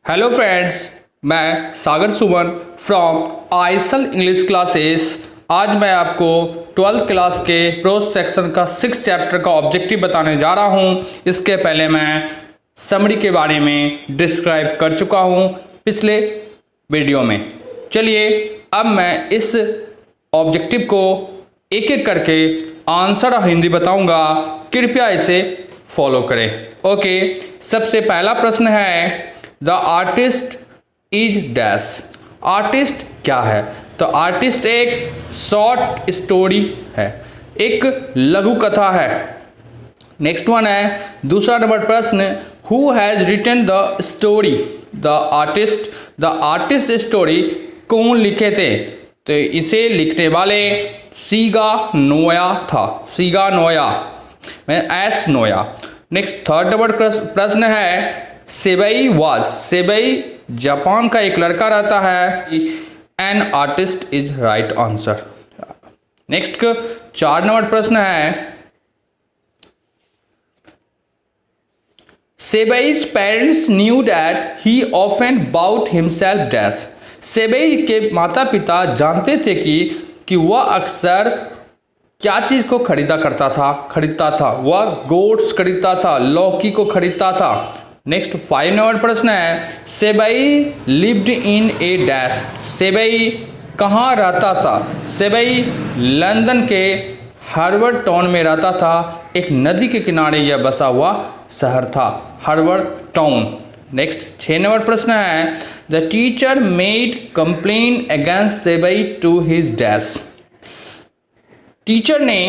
Hello friends, मैं सागर सुमन from ISL English classes. आज मैं आपको 12th क्लास के प्रोज सेक्शन का 6 चैप्टर का ऑब्जेक्टिव बताने जा रहा हूं। इसके पहले मैं समरी के बारे में डिस्क्राइब कर चुका हूं पिछले वीडियो में। चलिए अब मैं इस ऑब्जेक्टिव को एक एक करके आंसर और हिंदी बताऊंगा, कृपया इसे फॉलो करें। ओके, सबसे पहला प्रश्न है the artist is dash. Artist क्या है? तो आर्टिस्ट एक शॉर्ट स्टोरी है, एक लघु कथा है। नेक्स्ट वन है दूसरा नंबर प्रश्न, who has written the story? The artist story कौन लिखे थे? तो इसे लिखने वाले सीगा नोया था, सीगा नोया में S Noah. Next third number प्रश्न है सेबई वाज। सेबई जापान का एक लड़का रहता है। An artist is right answer. Next 4 number प्रश्न है सेबई's parents knew that he often about himself dash. Seibei के माता पिता जानते थे कि वह अक्सर क्या चीज को खरीदता था। वह गोट्स खरीदता था, लौकी को खरीदता था। नेक्स्ट 5 नंबर प्रश्न है सेबई लिव्ड इन ए डैश। सेबई कहाँ रहता था? सेबई लंदन के हार्वर्ड टाउन में रहता था। एक नदी के किनारे यह बसा हुआ शहर था, हार्वर्ड टाउन। नेक्स्ट 6 नंबर प्रश्न है the teacher made complain against Seibei to his dash. Teacher ने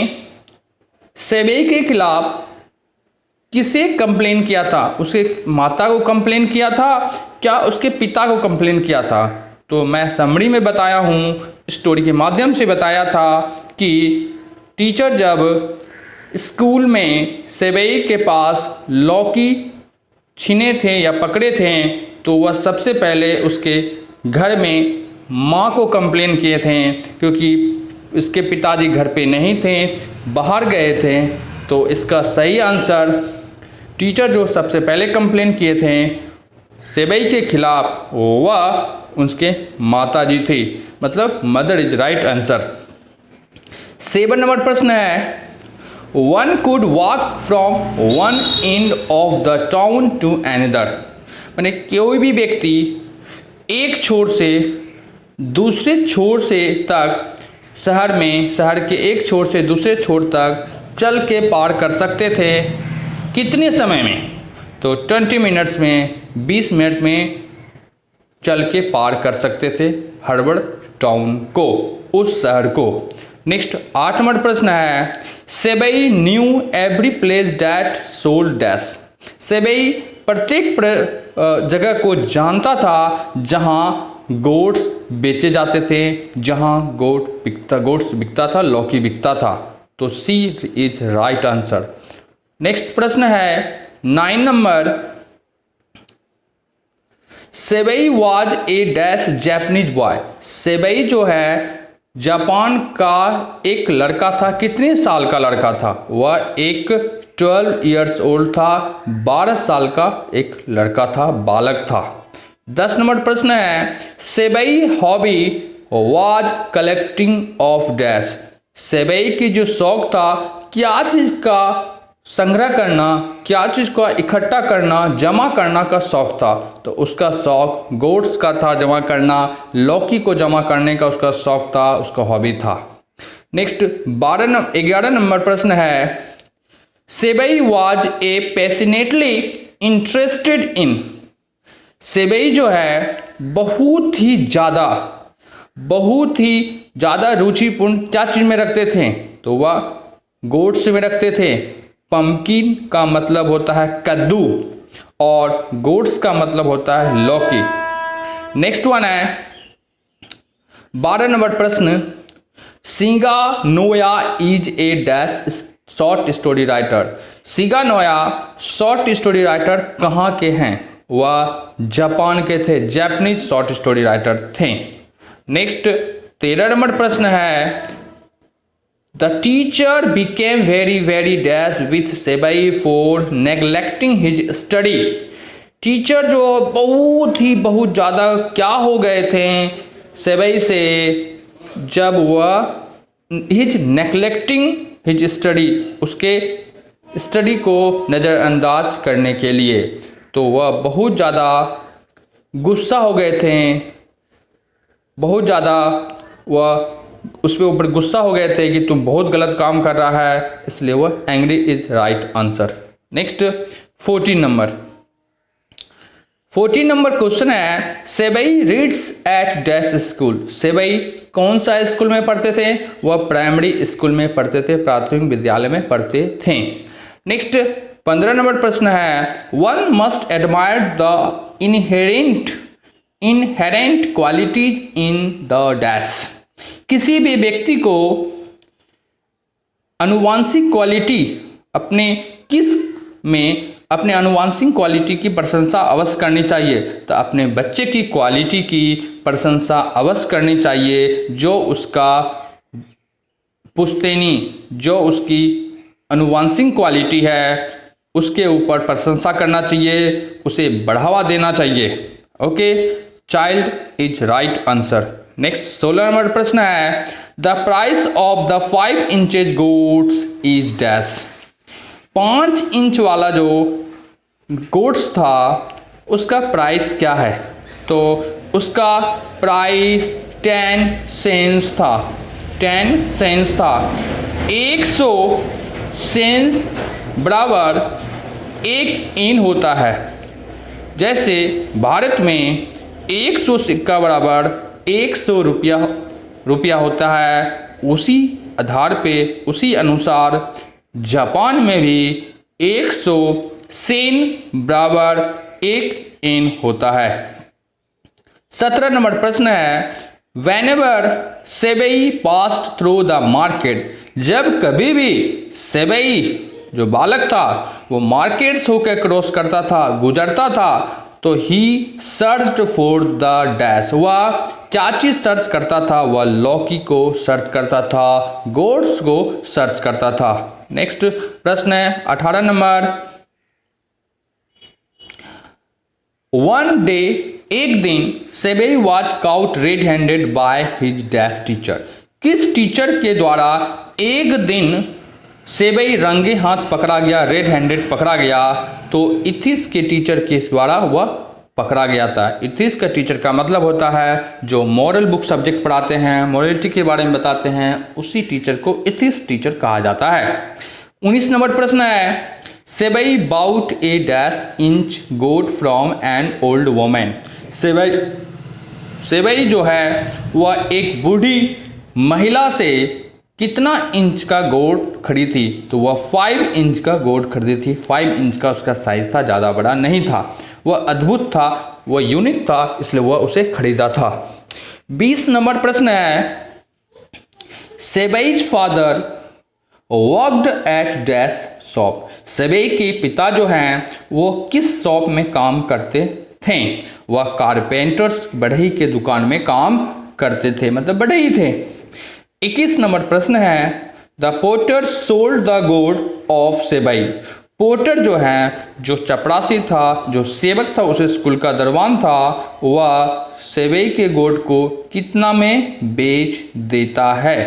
सेबई के खिलाफ किसे कंप्लेन किया था? उसके माता को कंप्लेन किया था, क्या उसके पिता को कंप्लेन किया था? तो मैं समरी में बताया हूँ, स्टोरी के माध्यम से बताया था कि टीचर जब स्कूल में सेबई के पास लौकी छीने थे या पकड़े थे तो वह सबसे पहले उसके घर में माँ को कंप्लेन किए थे, क्योंकि उसके पिताजी घर पे नहीं थे, बाहर गए थे। तो इसका सही आंसर टीचर जो सबसे पहले कंप्लेन किए थे सेबई के खिलाफ वह उसके माताजी थी, मतलब मदर इज राइट आंसर। 7 नंबर प्रश्न है one could walk from one end of the town to another. माने कोई भी व्यक्ति एक छोर से दूसरे छोर से तक शहर के एक छोर से दूसरे छोर तक चल के पार कर सकते थे। कितने समय में? तो 20 मिनट्स में, 20 मिनट में चल के पार कर सकते थे हार्वर्ड टाउन को, उस शहर को। नेक्स्ट 8 नंबर प्रश्न है Seibei knew every place that sold dash. Seibei प्रत्येक जगह को जानता था जहां गोट्स बेचे जाते थे, जहां गोट्स बिकता था, लौकी बिकता था। तो C is right answer. Next प्रश्न है 9 नंबर सेबई was a dash Japanese boy. सेबई जो है जापान का एक लड़का था। कितने साल का लड़का था? वह एक 12 इयर्स ओल्ड था, 12 साल का एक लड़का था, बालक था। 10 नंबर प्रश्न है Seibei hobby was collecting of dash. Seibei की जो शौक था, क्या चीज का संग्रह करना, क्या चीज को इकट्ठा करना, जमा करना का शौक था। तो उसका शौक गोट्स का था, जमा करना, लौकी को जमा करने का उसका शौक था, उसका हॉबी था। नेक्स्ट 11 नंबर प्रश्न है Seibei was a passionately interested in. Seibei जो है बहुत ही ज़्यादा रुचिपूर्ण क्या चीज में रखते थे? तो वह गोट्स में रखते थे। पंपकिन का मतलब होता है कद्दू और गोट्स का मतलब होता है लौकी। नेक्स्ट वन है 12 नंबर प्रश्न Shiga Naoya is a dash short story writer. Shiga Naoya short story writer कहाँ के हैं? वह जापान के थे, जापानीज शॉर्ट स्टोरी राइटर थे। नेक्स्ट 13 नंबर प्रश्न है the teacher became very dash with Seibei for neglecting his study. Teacher जो बहुत ज़्यादा क्या हो गए थे सेबई से, जब वह हिज नेग्लेक्टिंग हिज स्टडी, उसके स्टडी को नज़रअंदाज करने के लिए, तो वह बहुत ज़्यादा गुस्सा हो गए थे, बहुत ज़्यादा वह उस पे ऊपर गुस्सा हो गए थे कि तुम बहुत गलत काम कर रहा है, इसलिए वह angry is right answer. Next 14 number question है, सेबई रीड्स एट डैश स्कूल। सेबई कौन सा स्कूल में पढ़ते थे? वह प्राइमरी स्कूल में पढ़ते थे, प्राथमिक विद्यालय में पढ़ते थे। नेक्स्ट 15 नंबर प्रश्न है, one must admire the inherent qualities in the dash. किसी भी व्यक्ति को अनुवांशिक क्वालिटी अपने अनुवांशिक क्वालिटी की प्रशंसा अवश्य करनी चाहिए। तो अपने बच्चे की क्वालिटी की प्रशंसा अवश्य करनी चाहिए, जो उसका पुश्तैनी, जो उसकी अनुवांशिक क्वालिटी है उसके ऊपर प्रशंसा करना चाहिए, उसे बढ़ावा देना चाहिए। Okay, child is right answer. Next 16 number प्रश्न है, the price of the 5 inches goats is dash. 5 inch वाला जो गोट्स था उसका प्राइस क्या है? तो उसका प्राइस 10 सेंस था। 10 सेंस था। 100 सेंस बराबर 1 इन होता है। जैसे भारत में 100 सिक्का बराबर 100 रुपया होता है, उसी आधार पे उसी अनुसार जापान में भी 100 सेन बराबर 1 एन होता है। 17 नंबर प्रश्न है, whenever Seibei passed through the market. जब कभी भी सेबई जो बालक था वो मार्केट से होकर क्रॉस करता था, गुजरता था, तो ही सर्च फॉर द डैश। वह क्या चीज़ सर्च करता था? वह लौकी को सर्च करता था, गोट्स को सर्च करता था। नेक्स्ट प्रश्न है 18 नंबर, वन डे, एक दिन, Seibei was caught red handed by his dash teacher. किस टीचर के द्वारा एक दिन सेबई रंगे हाथ पकड़ा गया, रेड हैंडेड पकड़ा गया? तो इथिक्स के टीचर के द्वारा वह पकड़ा गया था। इथिक्स का टीचर का मतलब होता है जो मॉरल बुक सब्जेक्ट पढ़ाते हैं, मॉरलिटी के बारे में बताते हैं, उसी टीचर को इथिक्स टीचर कहा जाता है। 19 नंबर प्रश्न है, Seibei bought a dash inch gourd from an old women. Seibei जो है वह एक बूढ़ी महिला से कितना इंच का गोट खरीदी थी? तो वह 5 इंच का गोट खरीदी थी। 5 इंच का उसका साइज था, ज़्यादा बड़ा नहीं था। वह अद्भुत था, वह यूनिक था, इसलिए वह उसे खरीदा था। 20 नंबर प्रश्न है, Seibei's father worked at dash shop. Seibei के पिता जो हैं वो किस शॉप में काम करते थे? वह कारपेंटर्स, बढ़ई के दुकान में काम करते थे, मतलब बढ़ई थे। 21 नंबर प्रश्न है, द पोर्टर सोल्ड द गोड ऑफ सेबई। पोर्टर जो है, जो चपरासी था, जो सेवक था, उस स्कूल का दरबान था, वह सेबई के गोड को कितना में बेच देता है?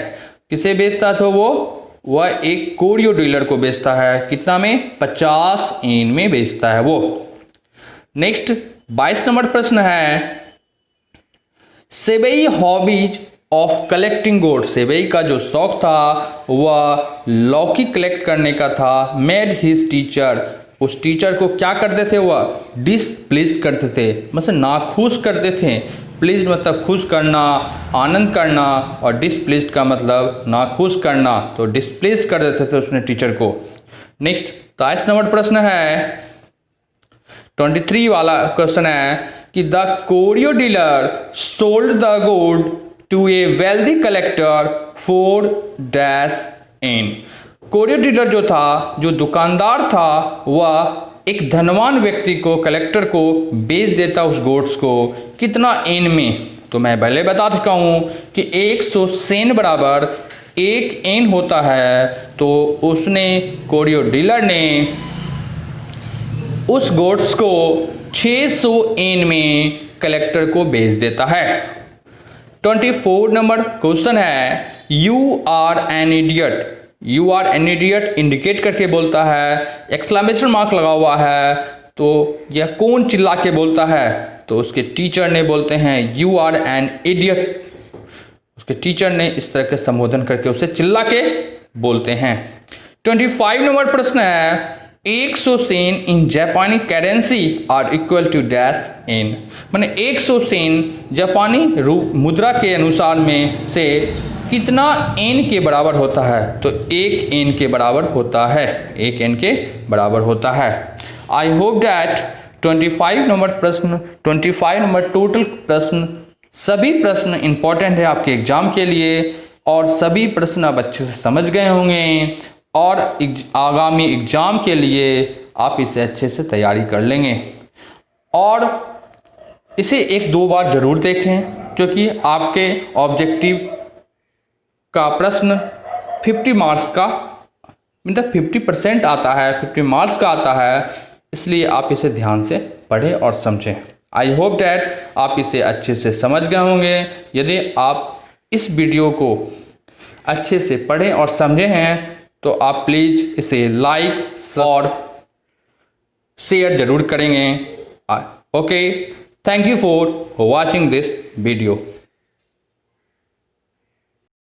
किसे बेचता था वो? वह एक कोरियो डीलर को बेचता है। कितना में? 50 एन में बेचता है वो। नेक्स्ट 22 नंबर प्रश्न है, सेबई हॉबीज ऑफ कलेक्टिंग गोड। सेबई का जो शौक था वह लौकी कलेक्ट करने का था। मेड हिज टीचर, उस टीचर को क्या करते थे? वह डिसप्लीज्ड करते थे, मतलब नाखुश करते थे। प्लीज मतलब खुश करना, आनंद करना, और डिसप्लीज्ड का मतलब नाखुश करना, तो डिसप्लीज कर देते थे उसने टीचर को। नेक्स्ट 23 नंबर प्रश्न है, 23 वाला क्वेश्चन है कि the curio dealer sold the gourd to a wealthy collector for dash yen. Curio dealer जो था, जो दुकानदार था, वह एक धनवान व्यक्ति को, कलेक्टर को बेच देता उस गोड्स को। कितना एन में? तो मैं पहले बता चुका हूँ कि 100 सेन बराबर 1 एन होता है। तो उसने, कोरियो डीलर ने उस गोड्स को 600 एन में कलेक्टर को भेज देता है। 24 नंबर क्वेश्चन है, you are an idiot. You are an idiot indicate करके बोलता है, एक्सक्लेमेशन मार्क लगा हुआ है, तो यह कौन चिल्ला के बोलता है? तो उसके टीचर ने बोलते हैं यू आर एन इडियट। उसके टीचर ने इस तरह के संबोधन करके उसे चिल्ला के बोलते हैं। 25 नंबर प्रश्न है, 100 सेन इन जापानी currency are equal to dash yen. माने 100 सेन जापानी मुद्रा के अनुसार में से कितना एन के बराबर होता है? तो 1 एन के बराबर होता है। 1 एन के बराबर होता है। आई होप दैट 25 नंबर प्रश्न, 25 नंबर टोटल प्रश्न, सभी प्रश्न इंपॉर्टेंट है आपके एग्जाम के लिए और सभी प्रश्न आप अच्छे से समझ गए होंगे और आगामी एग्जाम के लिए आप इसे अच्छे से तैयारी कर लेंगे। और इसे 1-2 बार ज़रूर देखें, क्योंकि आपके ऑब्जेक्टिव का प्रश्न 50 मार्क्स का, मतलब 50% आता है, 50 मार्क्स का आता है, इसलिए आप इसे ध्यान से पढ़ें और समझें। आई होप दैट आप इसे अच्छे से समझ गए होंगे। यदि आप इस वीडियो को अच्छे से पढ़ें और समझे हैं तो आप प्लीज़ इसे लाइक और शेयर ज़रूर करेंगे। Okay, thank you for watching this video.